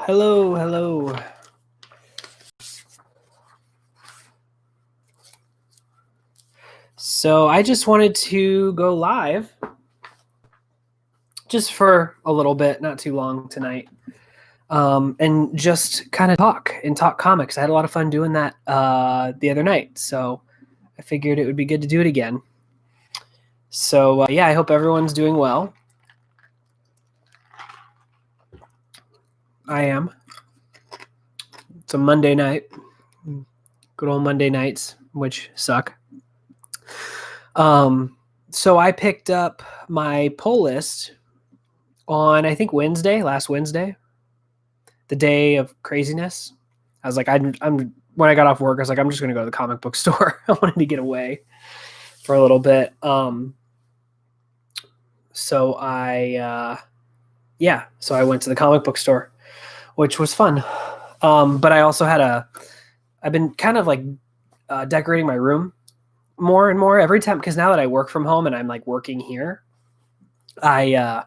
Hello, hello. So I just wanted to go live just for a little bit, not too long tonight, and just kind of talk comics. I had a lot of fun doing that the other night, so I figured it would be good to do it again. So yeah, I hope everyone's doing well. I am. It's a Monday night. Good old Monday nights, which suck. So I picked up my poll list on, I think, last Wednesday, the day of craziness. I was like, I'm when I got off work, I was like, I'm just going to go to the comic book store. I wanted to get away for a little bit. So I went to the comic book store, which was fun. But I also I've been kind of like decorating my room more and more every time, because now that I work from home and I'm like working here, I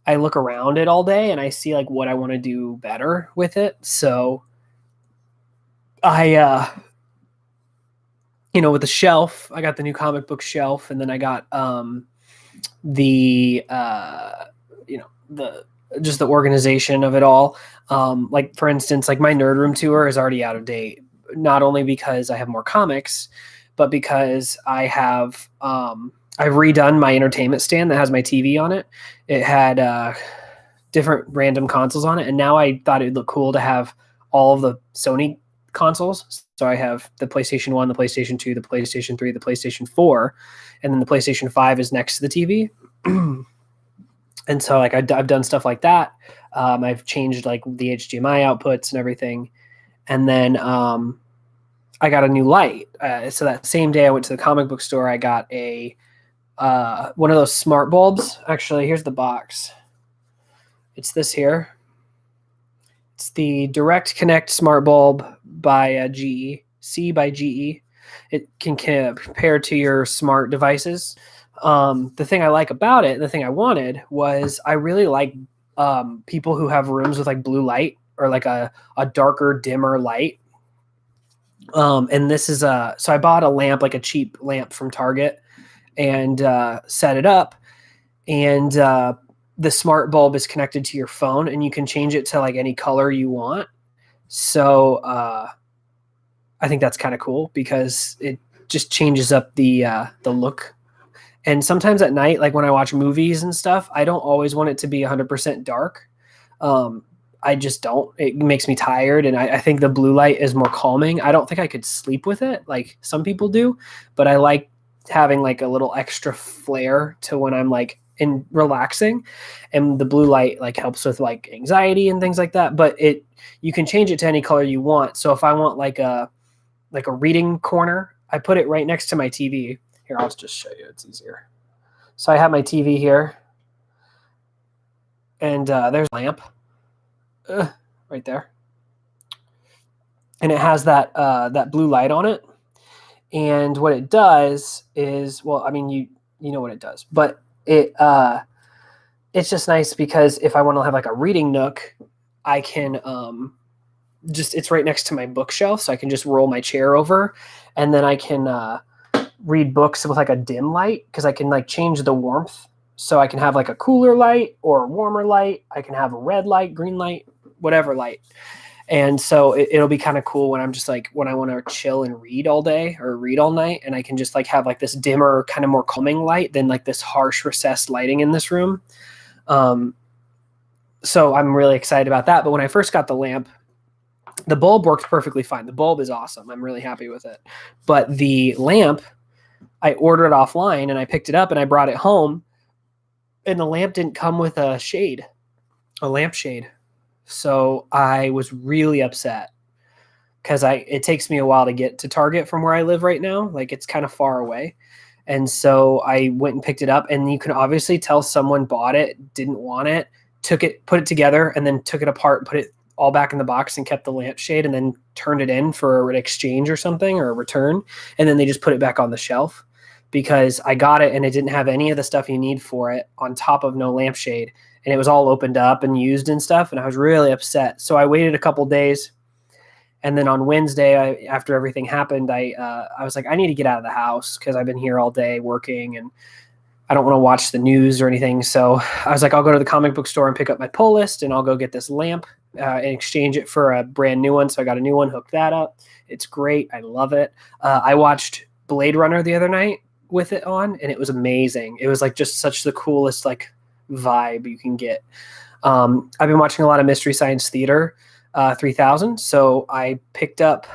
look around it all day and I see like what I want to do better with it. So I with the shelf, I got the new comic book shelf, and then I got the just the organization of it all. Like, for instance, like my Nerd Room tour is already out of date, not only because I have more comics, but because I've redone my entertainment stand that has my TV on it. It had different random consoles on it, and now I thought it'd look cool to have all of the Sony consoles. So I have the PlayStation 1, the PlayStation 2, the PlayStation 3, the PlayStation 4, and then the PlayStation 5 is next to the TV. And so like I've done stuff like that. I've changed like the HDMI outputs and everything. And then I got a new light. So that same day I went to the comic book store, I got a one of those smart bulbs. Actually, here's the box. It's this here. It's the Direct Connect Smart Bulb by GE, C by GE. It can compare to your smart devices. The thing I like about it, the thing I wanted, was I really like people who have rooms with like blue light or like a darker, dimmer light. And this is so I bought a lamp, like a cheap lamp from Target, and set it up. And the smart bulb is connected to your phone, and you can change it to like any color you want. So I think that's kind of cool because it just changes up the look. And sometimes at night, like when I watch movies and stuff, I don't always want it to be 100% dark. I just don't. It makes me tired, and I think the blue light is more calming. I don't think I could sleep with it like some people do, but I like having like a little extra flair to when I'm like in relaxing, and the blue light like helps with like anxiety and things like that. But you can change it to any color you want. So if I want like a reading corner, I put it right next to my TV. Here, I'll just show you. It's easier. So I have my TV here, and there's a lamp right there, and it has that blue light on it. And what it does is, well, I mean, you know what it does, but it's just nice because if I want to have like a reading nook, I can it's right next to my bookshelf, so I can just roll my chair over, and then I can read books with like a dim light, because I can like change the warmth. So I can have like a cooler light or a warmer light. I can have a red light, green light, whatever light. And so it'll be kind of cool when I'm just like, when I want to chill and read all day or read all night, and I can just like have like this dimmer, kind of more calming light than like this harsh recessed lighting in this room. So I'm really excited about that. But when I first got the lamp, the bulb worked perfectly fine. The bulb is awesome. I'm really happy with it. But the lamp, I ordered it offline, and I picked it up and I brought it home, and the lamp didn't come with a lampshade. So I was really upset because it takes me a while to get to Target from where I live right now. Like, it's kind of far away. And so I went and picked it up, and you can obviously tell someone bought it, didn't want it, put it together, and then took it apart, put it all back in the box and kept the lampshade, and then turned it in for an exchange or something, or a return. And then they just put it back on the shelf, because I got it and it didn't have any of the stuff you need for it, on top of no lampshade. and it was all opened up and used and stuff, and I was really upset. So I waited a couple days, and then on Wednesday, after everything happened, I was like, I need to get out of the house because I've been here all day working, and I don't want to watch the news or anything. So I was like, I'll go to the comic book store and pick up my pull list, and I'll go get this lamp and exchange it for a brand new one. So I got a new one, hooked that up. It's great. I love it. I watched Blade Runner the other night with it on, and it was amazing. It was like just such the coolest like vibe you can get. I've been watching a lot of Mystery Science Theater 3000. So I picked up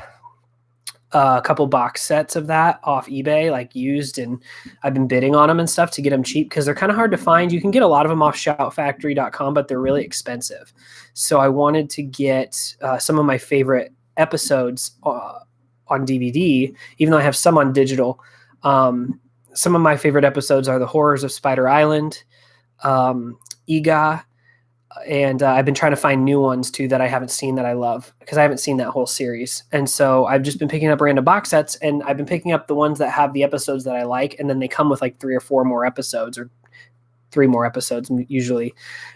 a couple box sets of that off eBay, like used, and I've been bidding on them and stuff to get them cheap because they're kind of hard to find. You can get a lot of them off shoutfactory.com, but they're really expensive. So I wanted to get some of my favorite episodes on DVD, even though I have some on digital. Some of my favorite episodes are The Horrors of Spider Island, Ega, and I've been trying to find new ones too that I haven't seen that I love because I haven't seen that whole series. And so I've just been picking up random box sets, and I've been picking up the ones that have the episodes that I like, and then they come with like 3 or 4 more episodes, or 3 more episodes usually,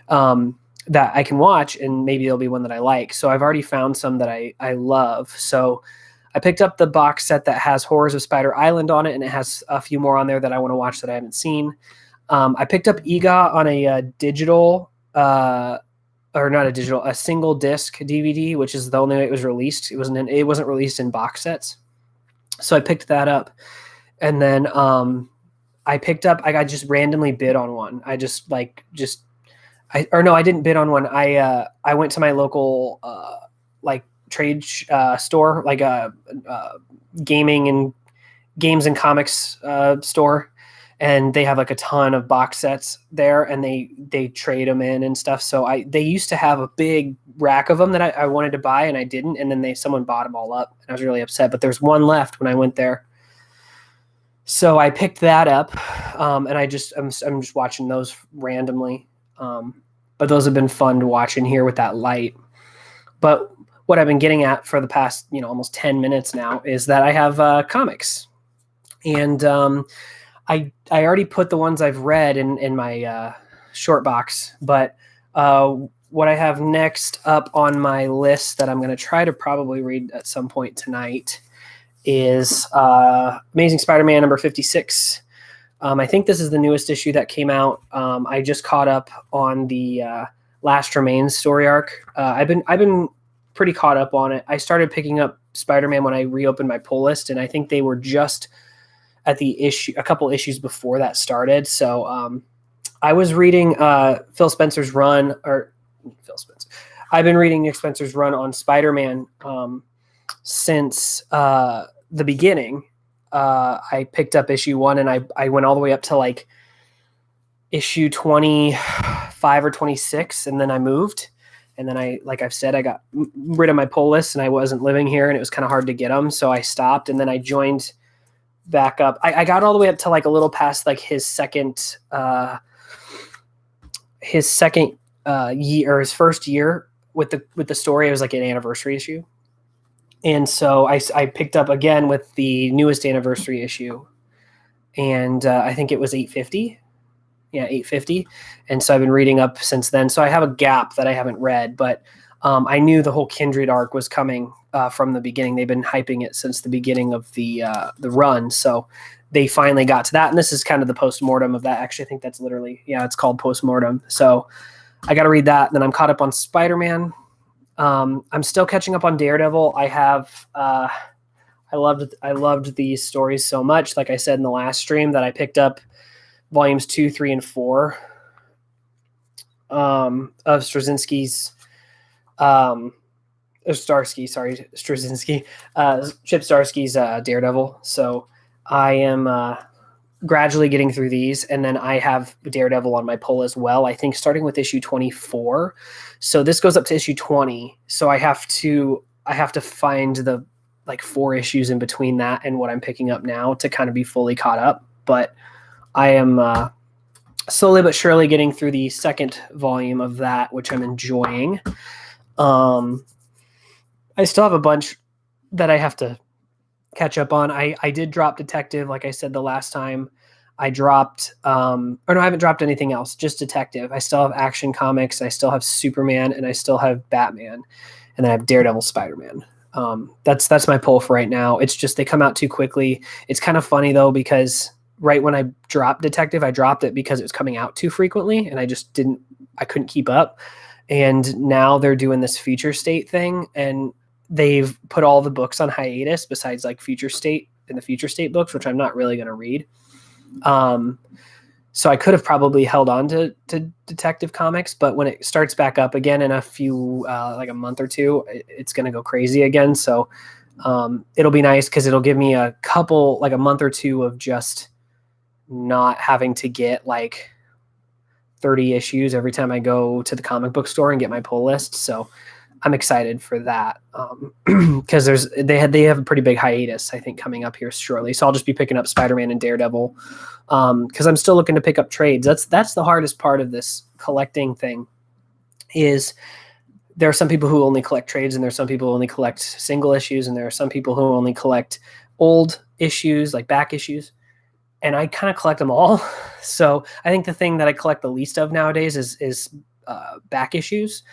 that I can watch, and maybe there'll be one that I like. So I've already found some that I love. So I picked up the box set that has Horrors of Spider Island on it, and it has a few more on there that I want to watch that I haven't seen. I picked up Ega on a digital, or not a digital, a single disc DVD, which is the only way it was released. It wasn't released in box sets. So I picked that up. And then I just randomly bid on one. I didn't bid on one. I went to my local like trade store, like a gaming and games and comics store, and they have like a ton of box sets there, and they trade them in and stuff. So they used to have a big rack of them that I wanted to buy, and I didn't, and then someone bought them all up, and I was really upset. But there's one left when I went there, so I picked that up, and I'm just watching those randomly. But those have been fun to watch in here with that light. But what I've been getting at for the past, almost 10 minutes now is that I have comics, and I already put the ones I've read in my short box. But what I have next up on my list that I'm going to try to probably read at some point tonight is Amazing Spider-Man number 56. I think this is the newest issue that came out. I just caught up on the Last Remains story arc. I've been pretty caught up on it. I started picking up Spider-Man when I reopened my pull list, and I think they were just at a couple issues before that started. So I was reading Phil Spencer's run, or Phil Spencer. I've been reading Nick Spencer's run on Spider-Man since the beginning. I picked up issue 1, and I went all the way up to like issue 25 or 26, and then I moved. And then like I've said, I got rid of my pull list, and I wasn't living here, and it was kind of hard to get them. So I stopped, and then I joined back up. I got all the way up to like a little past like his second year, or his first year with the story. It was like an anniversary issue. And so I picked up again with the newest anniversary issue, and I think it was 850. Yeah, 850. And so I've been reading up since then. So I have a gap that I haven't read, but I knew the whole Kindred arc was coming from the beginning. They've been hyping it since the beginning of the run. So they finally got to that. And this is kind of the postmortem of that. Actually, I think that's literally, it's called postmortem. So I got to read that. And then I'm caught up on Spider-Man. I'm still catching up on Daredevil. I loved these stories so much. Like I said in the last stream, that I picked up volumes 2, 3, and 4 of Straczynski's Chip Zdarsky's Daredevil. So I am gradually getting through these, and then I have Daredevil on my pull as well, I think starting with issue 24. So this goes up to issue 20. So I have to find the like 4 issues in between that and what I'm picking up now to kind of be fully caught up. But I am slowly but surely getting through the second volume of that, which I'm enjoying. I still have a bunch that I have to catch up on. I did drop Detective, like I said the last time. I dropped, or no, I haven't dropped anything else, just Detective. I still have Action Comics. I still have Superman, and I still have Batman, and then I have Daredevil, Spider-Man. That's my pull for right now. It's just they come out too quickly. It's kind of funny though, because right when I dropped Detective, I dropped it because it was coming out too frequently, and I couldn't keep up. And now they're doing this Future State thing, and they've put all the books on hiatus besides like Future State and the Future State books, which I'm not really going to read. So I could have probably held on to Detective Comics, but when it starts back up again in a few, like a month or two, it's going to go crazy again. So it'll be nice because it'll give me a month or two of just not having to get like 30 issues every time I go to the comic book store and get my pull list. So I'm excited for that because they have a pretty big hiatus, I think, coming up here shortly. So I'll just be picking up Spider-Man and Daredevil because I'm still looking to pick up trades. That's the hardest part of this collecting thing. Is there are some people who only collect trades, and there are some people who only collect single issues, and there are some people who only collect old issues, like back issues. And I kind of collect them all. So I think the thing that I collect the least of nowadays is back issues.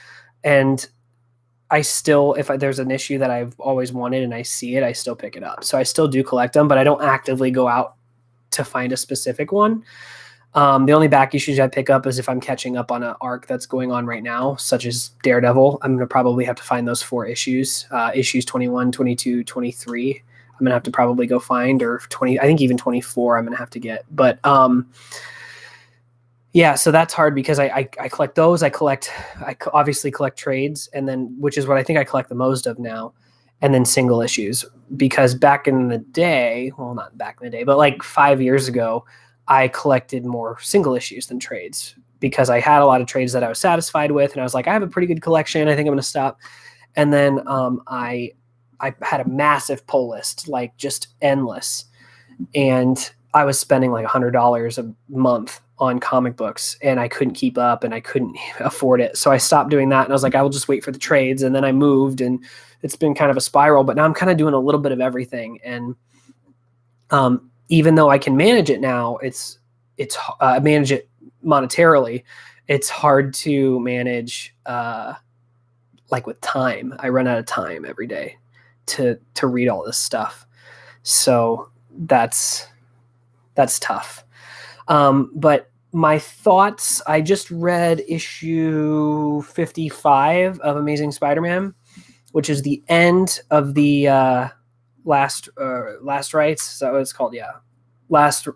And I still, if there's an issue that I've always wanted and I see it, I still pick it up. So I still do collect them, but I don't actively go out to find a specific one. The only back issues I pick up is if I'm catching up on an arc that's going on right now, such as Daredevil. I'm going to probably have to find those 4 issues, issues 21, 22, 23. I'm going to have to probably go find, or 20, I think even 24 I'm going to have to get. But yeah, so that's hard because I collect those. I obviously collect trades, and then, which is what I think I collect the most of now, and then single issues. Because back in the day, well, not back in the day, but like 5 years ago, I collected more single issues than trades because I had a lot of trades that I was satisfied with, and I was like, I have a pretty good collection. I think I'm going to stop. And then I had a massive pull list, like just endless, and I was spending like $100 a month on comic books, and I couldn't keep up and I couldn't afford it. So I stopped doing that, and I was like, I will just wait for the trades. And then I moved, and it's been kind of a spiral, but now I'm kind of doing a little bit of everything. And even though I can manage it now, it's manage it monetarily. It's hard to manage like with time. I run out of time every day to read all this stuff. So that's tough. But my thoughts, I just read issue 55 of Amazing Spider-Man, which is the end of the last rights. Is that what it's called? Yeah. Last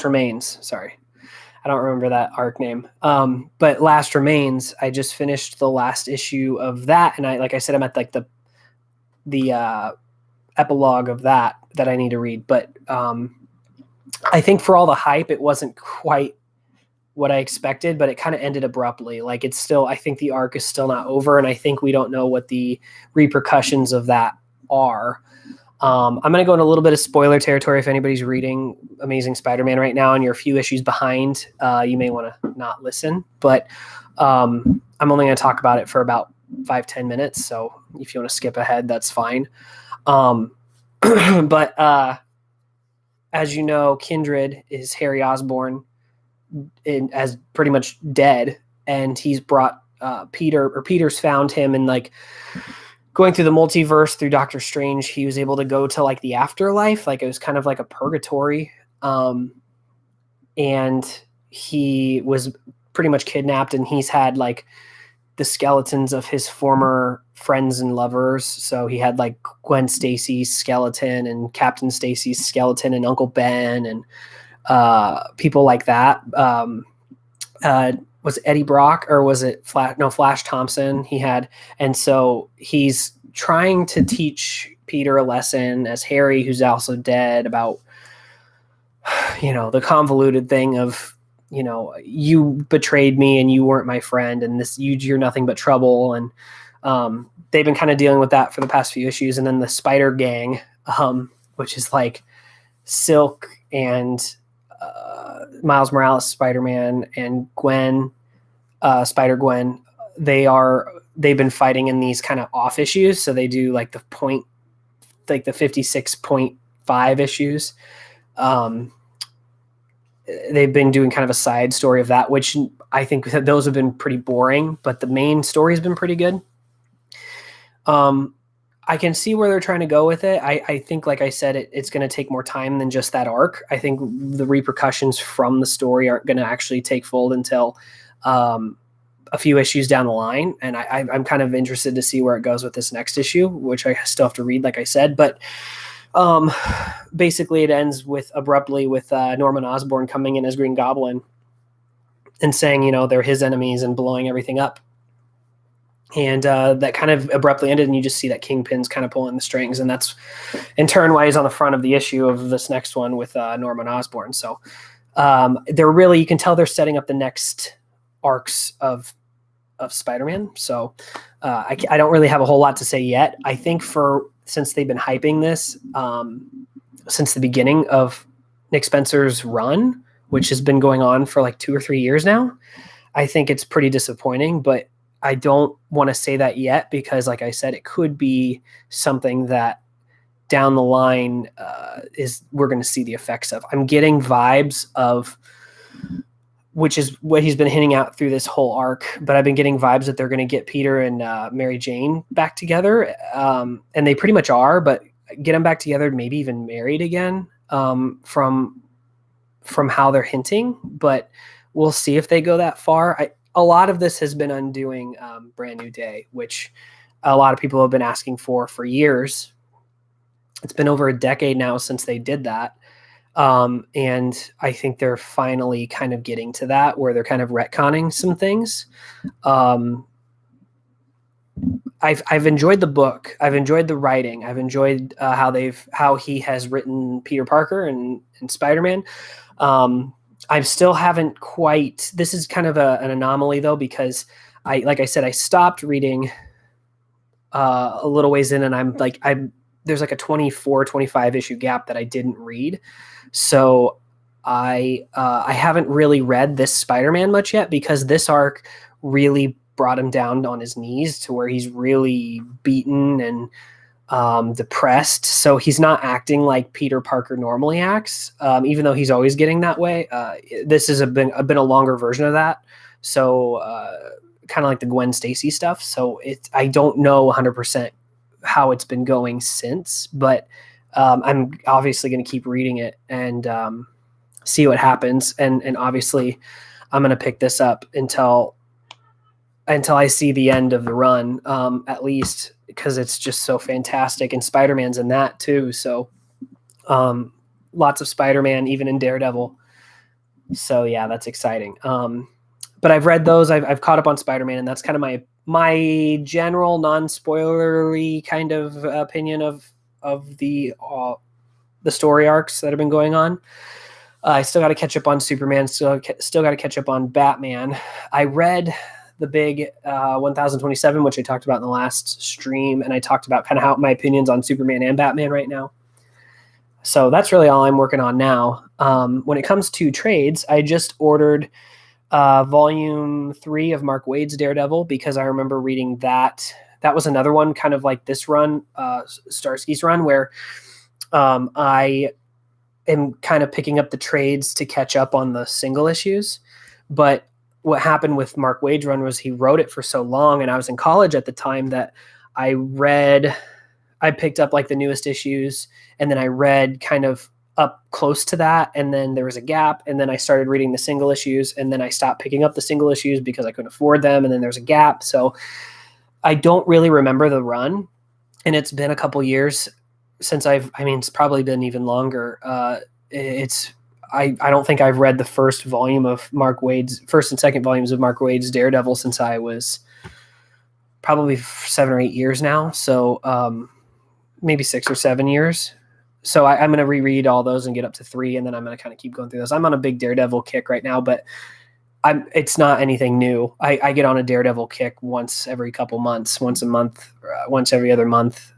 Remains. Sorry. I don't remember that arc name. But Last Remains, I just finished the last issue of that. And like I said, I'm at like the epilogue of that I need to read. But I think for all the hype, it wasn't quite what I expected, but it kind of ended abruptly. Like it's still, I think the arc is still not over, and I think we don't know what the repercussions of that are. I'm going to go in a little bit of spoiler territory. If anybody's reading Amazing Spider-Man right now and you're a few issues behind, you may want to not listen, but I'm only going to talk about it for about 5-10 minutes. So if you want to skip ahead, that's fine. But as you know, Kindred is Harry Osborn as pretty much dead, and he's brought Peter's found him, and like going through the multiverse through Doctor Strange, he was able to go to like the afterlife. Like it was kind of like a purgatory. And he was pretty much kidnapped, and he's had like the skeletons of his former friends and lovers. So he had like Gwen Stacy's skeleton and Captain Stacy's skeleton and Uncle Ben and people like that. Was it Eddie Brock or was it Flash Thompson he had? And so he's trying to teach Peter a lesson as Harry, who's also dead, about, the convoluted thing of, you betrayed me and you weren't my friend, and you're nothing but trouble. And they've been kind of dealing with that for the past few issues. And then the Spider Gang, which is like Silk and Miles Morales Spider-Man and Gwen, Spider-Gwen, they've been fighting in these kind of off issues. So they do like the 56.5 issues they've been doing kind of a side story of that, which I think those have been pretty boring, but the main story has been pretty good. I can see where they're trying to go with it. I think, like I said, it's going to take more time than just that arc. I think the repercussions from the story aren't going to actually take fold until a few issues down the line. And I'm kind of interested to see where it goes with this next issue, which I still have to read, like I said. But basically, it ends abruptly with Norman Osborn coming in as Green Goblin and saying, they're his enemies and blowing everything up. And that kind of abruptly ended, and you just see that Kingpin's kind of pulling the strings, and that's in turn why he's on the front of the issue of this next one with Norman Osborn. So you can tell they're setting up the next arcs of Spider-Man. So I don't really have a whole lot to say yet. I think since they've been hyping this since the beginning of Nick Spencer's run, which has been going on for like 2 or 3 years now, I think it's pretty disappointing, but I don't want to say that yet because, like I said, it could be something that down the line we're going to see the effects of. I'm getting vibes of, which is what he's been hinting out through this whole arc, but I've been getting vibes that they're going to get Peter and Mary Jane back together, and they pretty much are, but get them back together, maybe even married again from how they're hinting, but we'll see if they go that far. A lot of this has been undoing Brand New Day, which a lot of people have been asking for years. It's been over a decade now since they did that. And I think they're finally kind of getting to that where they're kind of retconning some things. I've enjoyed the book. I've enjoyed the writing. I've enjoyed how he has written Peter Parker and Spider-Man. I still haven't quite. This is kind of an anomaly though, because like I said, I stopped reading a little ways in, and there's like a 24, 25 issue gap that I didn't read. So I haven't really read this Spider-Man much yet because this arc really brought him down on his knees to where he's really beaten and depressed. So he's not acting like Peter Parker normally acts, even though he's always getting that way. This has been a longer version of that. So kind of like the Gwen Stacy stuff. So I don't know 100% how it's been going since, but I'm obviously going to keep reading it and see what happens. And obviously I'm going to pick this up until I see the end of the run, at least, because it's just so fantastic. And Spider-Man's in that too. So lots of Spider-Man, even in Daredevil. So yeah, that's exciting. But I've read those. I've caught up on Spider-Man, and that's kind of my general non-spoilerly kind of opinion of the story arcs that have been going on. I still got to catch up on Superman. Still got to catch up on Batman. I read the big 1027, which I talked about in the last stream, and I talked about kind of how my opinions on Superman and Batman right now. So that's really all I'm working on now. When it comes to trades, I just ordered volume 3 of Mark Waid's Daredevil because I remember reading that. That was another one kind of like this run, Starsky's run, where I am kind of picking up the trades to catch up on the single issues. But what happened with Mark Waid's run was he wrote it for so long, and I was in college at the time that I picked up like the newest issues, and then I read kind of up close to that, and then there was a gap, and then I started reading the single issues, and then I stopped picking up the single issues because I couldn't afford them, and then there's a gap. So I don't really remember the run, and it's been a couple years since it's probably been even longer. I don't think I've read the first and second volumes of Mark Waid's Daredevil since I was probably 7 or 8 years now. So maybe 6 or 7 years. So I'm going to reread all those and get up to 3, and then I'm going to kind of keep going through those. I'm on a big Daredevil kick right now, but it's not anything new. I get on a Daredevil kick once every couple months, once a month, once every other month.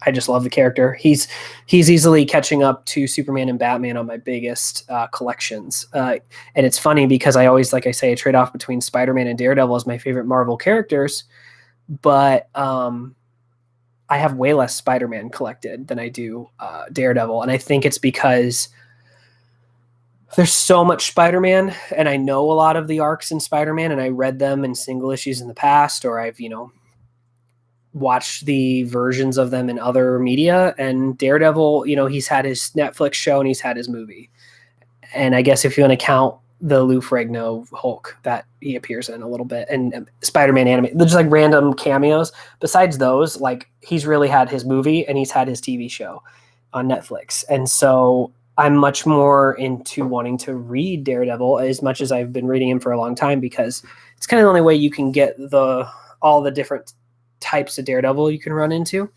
I just love the character. He's easily catching up to Superman and Batman on my biggest collections. And it's funny because I always, like I say, I trade off between Spider-Man and Daredevil as my favorite Marvel characters. But I I have way less Spider-Man collected than I do Daredevil. And I think it's because there's so much Spider-Man, and I know a lot of the arcs in Spider-Man, and I read them in single issues in the past, or I've, watched the versions of them in other media. And Daredevil, he's had his Netflix show and he's had his movie. And I guess if you want to count the Lou Ferrigno Hulk that he appears in a little bit, and Spider-Man anime, just like random cameos. Besides those, like, he's really had his movie and he's had his TV show on Netflix. And so I'm much more into wanting to read Daredevil as much as I've been reading him for a long time, because it's kind of the only way you can get all the different types of Daredevil you can run into.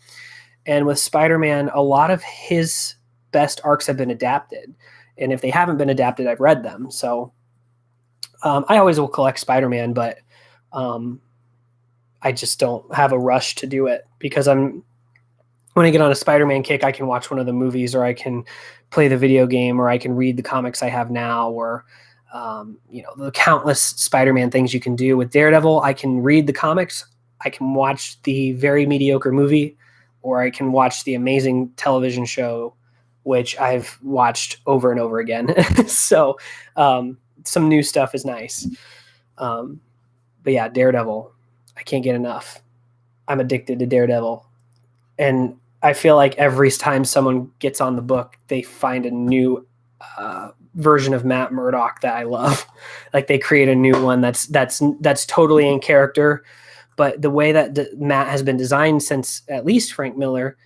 And with Spider-Man, a lot of his best arcs have been adapted. And if they haven't been adapted, I've read them. So I always will collect Spider-Man, but I just don't have a rush to do it, because when I get on a Spider-Man kick, I can watch one of the movies, or I can play the video game, or I can read the comics I have now, or the countless Spider-Man things you can do. With Daredevil, I can read the comics, I can watch the very mediocre movie, or I can watch the amazing television show, which I've watched over and over again. So some new stuff is nice. But yeah, Daredevil, I can't get enough. I'm addicted to Daredevil. And I feel like every time someone gets on the book, they find a new version of Matt Murdock that I love. Like, they create a new one that's totally in character. But the way that Matt has been designed since at least Frank Miller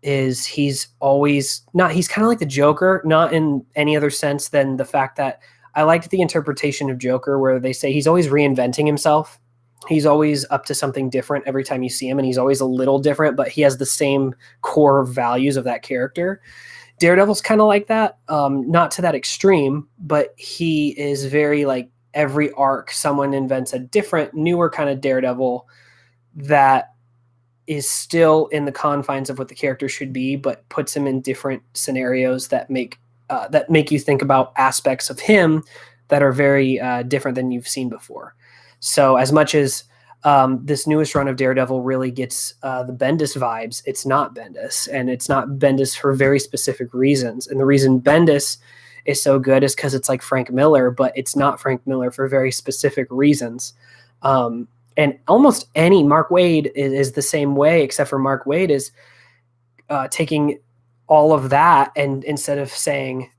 is he's kind of like the Joker, not in any other sense than the fact that I liked the interpretation of Joker where they say he's always reinventing himself. He's always up to something different every time you see him, and he's always a little different, but he has the same core values of that character. Daredevil's kind of like that, not to that extreme, but he is very like every arc, someone invents a different, newer kind of Daredevil that is still in the confines of what the character should be, but puts him in different scenarios that make you think about aspects of him that are very different than you've seen before. So as much as this newest run of Daredevil really gets the Bendis vibes, it's not Bendis, and it's not Bendis for very specific reasons. And the reason Bendis is so good is because it's like Frank Miller, but it's not Frank Miller for very specific reasons. And almost any Mark Waid is the same way, except for Mark Waid is taking all of that, and instead of saying,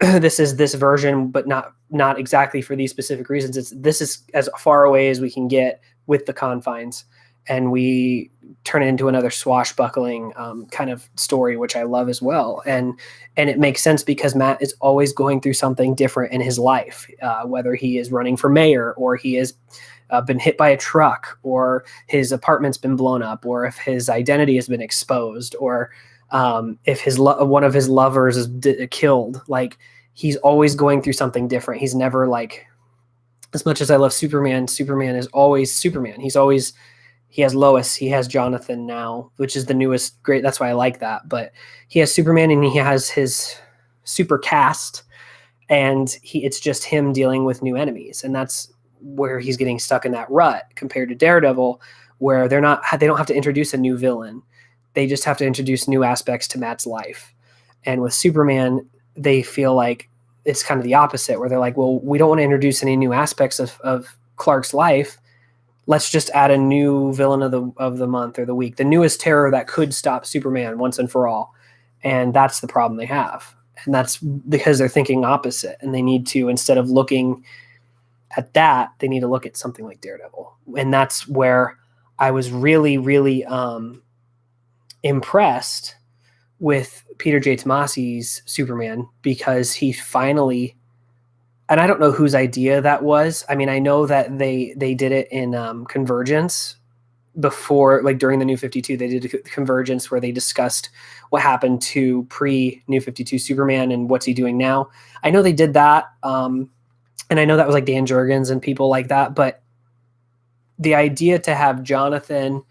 this is this version, but not exactly for these specific reasons, this is as far away as we can get with the confines, and we turn it into another swashbuckling kind of story, which I love as well. And it makes sense because Matt is always going through something different in his life, whether he is running for mayor, or he has been hit by a truck, or his apartment's been blown up, or if his identity has been exposed, or if one of his lovers is killed. Like, he's always going through something different. He's never like, as much as I love Superman is always Superman. He has Lois, he has Jonathan now, which is the newest great. That's why I like that. But he has Superman, and he has his super cast, and it's just him dealing with new enemies. And that's where he's getting stuck in that rut compared to Daredevil, where they don't have to introduce a new villain. They just have to introduce new aspects to Matt's life. And with Superman, they feel like it's kind of the opposite, where they're like, well, we don't want to introduce any new aspects of Clark's life. Let's just add a new villain of the month or the week, the newest terror that could stop Superman once and for all. And that's the problem they have. And that's because they're thinking opposite, and they need to, instead of looking at that, they need to look at something like Daredevil. And that's where I was really, really impressed with Peter J. Tomasi's Superman, because he finally, and I don't know whose idea that was. I mean, I know that they did it in Convergence before, like during the New 52, they did a Convergence where they discussed what happened to pre-New 52 Superman and what's he doing now. I know they did that. And I know that was like Dan Jurgens and people like that, but the idea to have Jonathan,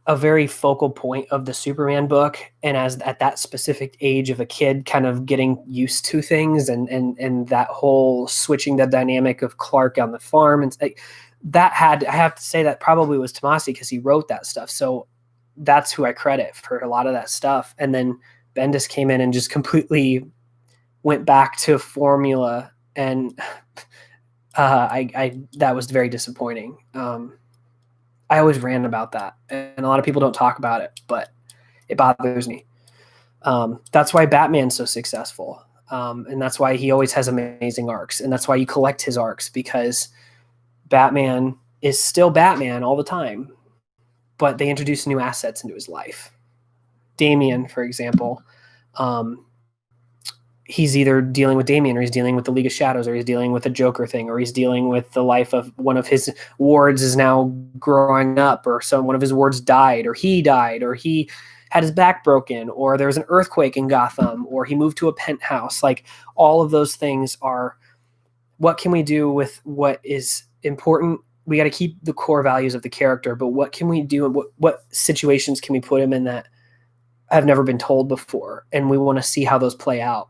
a very focal point of the Superman book, and as at that specific age of a kid kind of getting used to things, and that whole switching the dynamic of Clark on the farm, and I have to say that probably was Tomasi because he wrote that stuff. So that's who I credit for a lot of that stuff. And then Bendis came in and just completely went back to formula, and I that was very disappointing. I always ran about that, and a lot of people don't talk about it, but it bothers me. That's why Batman's so successful, and that's why he always has amazing arcs, and that's why you collect his arcs, because Batman is still Batman all the time, but they introduce new assets into his life. Damian, for example, he's either dealing with Damian, or he's dealing with the League of Shadows, or he's dealing with a Joker thing, or he's dealing with the life of one of his wards is now growing up, or one of his wards died, or he died, or he had his back broken, or there was an earthquake in Gotham, or he moved to a penthouse. Like, all of those things are, what can we do with what is important? We got to keep the core values of the character, but what can we do, and what situations can we put him in that have never been told before? And we want to see how those play out.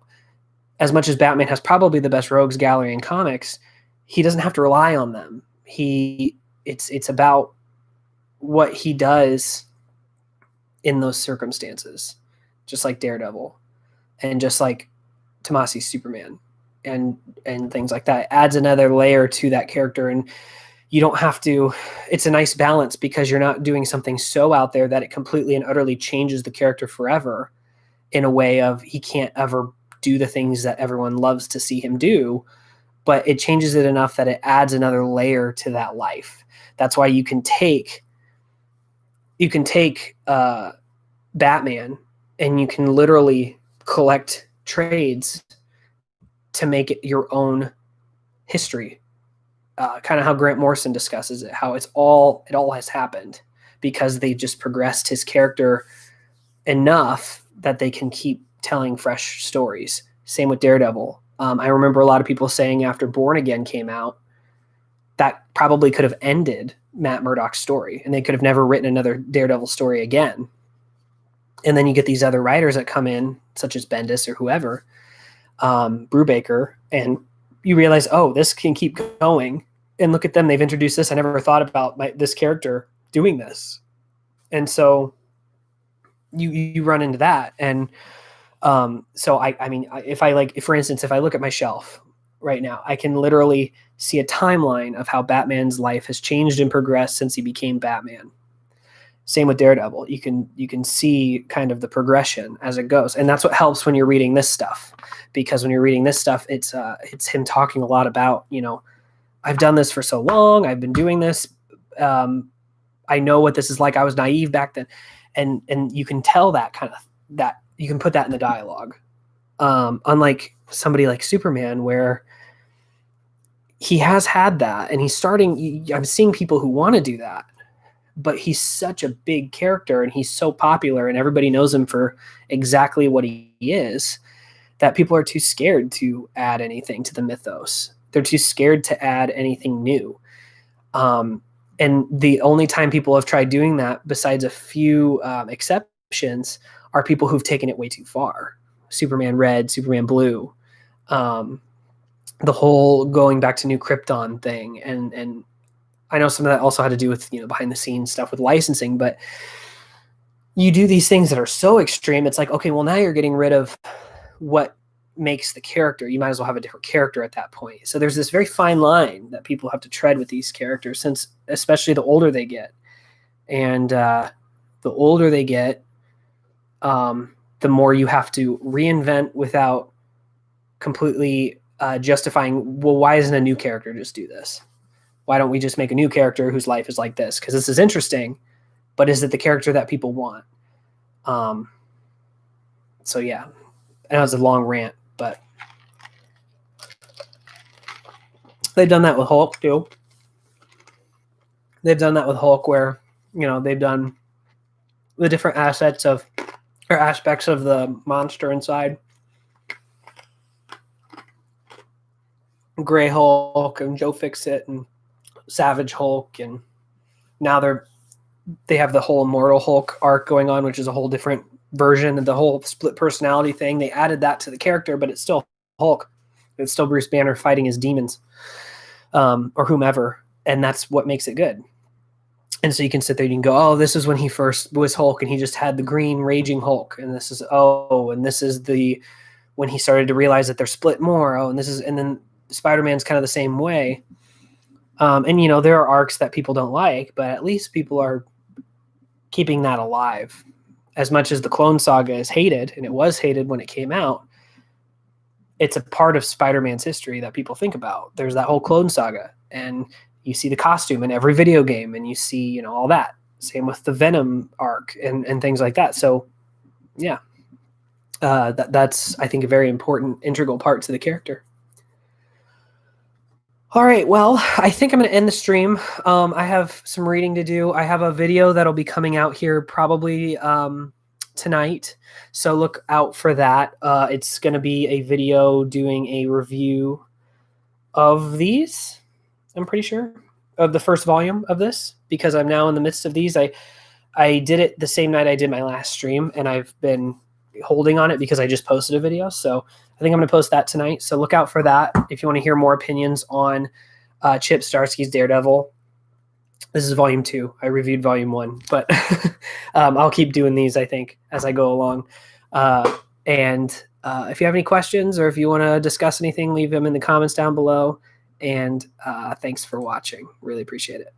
As much as Batman has probably the best rogues gallery in comics, he doesn't have to rely on them. It's about what he does in those circumstances, just like Daredevil, and just like Tomasi's Superman, and things like that. It adds another layer to that character, and you don't have to. It's a nice balance, because you're not doing something so out there that it completely and utterly changes the character forever, in a way of he can't ever do the things that everyone loves to see him do, but it changes it enough that it adds another layer to that life. That's why you can take Batman, and you can literally collect trades to make it your own history. Kind of how Grant Morrison discusses it, how it all has happened because they just progressed his character enough that they can keep telling fresh stories. Same with Daredevil. I remember a lot of people saying after Born Again came out, that probably could have ended Matt Murdock's story, and they could have never written another Daredevil story again. And then you get these other writers that come in, such as Bendis or whoever, Brubaker, and you realize, oh, this can keep going. And look at them. They've introduced this. I never thought about this character doing this. And so you run into that. And so I mean, for instance, if I look at my shelf right now, I can literally see a timeline of how Batman's life has changed and progressed since he became Batman. Same with Daredevil. You can see kind of the progression as it goes. And that's what helps when you're reading this stuff, because when you're reading this stuff, it's him talking a lot about, I've done this for so long. I've been doing this. I know what this is like. I was naive back then. And you can tell that you can put that in the dialogue. Unlike somebody like Superman, where he has had that, and I'm seeing people who want to do that, but he's such a big character, and he's so popular, and everybody knows him for exactly what he is, that people are too scared to add anything to the mythos. They're too scared to add anything new. And the only time people have tried doing that, besides a few exceptions, are people who've taken it way too far. Superman Red, Superman Blue, the whole going back to New Krypton thing. And I know some of that also had to do with, behind the scenes stuff with licensing, but you do these things that are so extreme. It's like, okay, well, now you're getting rid of what makes the character. You might as well have a different character at that point. So there's this very fine line that people have to tread with these characters, since especially the older they get. And the older they get, the more you have to reinvent without completely justifying, well, why doesn't a new character just do this? Why don't we just make a new character whose life is like this? Because this is interesting, but is it the character that people want? So yeah, I know it's a long rant, but they've done that with Hulk too. They've done that with Hulk, where they've done the different aspects of the monster inside. Gray Hulk and Joe Fixit and Savage Hulk, and now they have the whole Immortal Hulk arc going on, which is a whole different version of the whole split personality thing. They added that to the character, but it's still Hulk. It's still Bruce Banner fighting his demons, or whomever. and that's what makes it good. And so you can sit there and you can go, oh, this is when he first was Hulk and he just had the green raging Hulk. And this is, and this is when he started to realize that they're split more. Oh, and then Spider-Man's kind of the same way. And, there are arcs that people don't like, but at least people are keeping that alive. As much as the Clone Saga is hated, and it was hated when it came out, it's a part of Spider-Man's history that people think about. There's that whole Clone Saga, and you see the costume in every video game, and you see, all that. Same with the Venom arc and things like that. So, yeah, that's, I think, a very important, integral part to the character. All right, well, I think I'm going to end the stream. I have some reading to do. I have a video that'll be coming out here probably tonight, so look out for that. It's going to be a video doing a review of these, I'm pretty sure, of the first volume of this, because I'm now in the midst of these. I did it the same night I did my last stream, and I've been holding on it because I just posted a video, so I think I'm going to post that tonight. So look out for that if you want to hear more opinions on Chip Zdarsky's Daredevil. This is volume 2. I reviewed volume 1, but I'll keep doing these, I think, as I go along. And if you have any questions or if you want to discuss anything, leave them in the comments down below. And thanks for watching. Really appreciate it.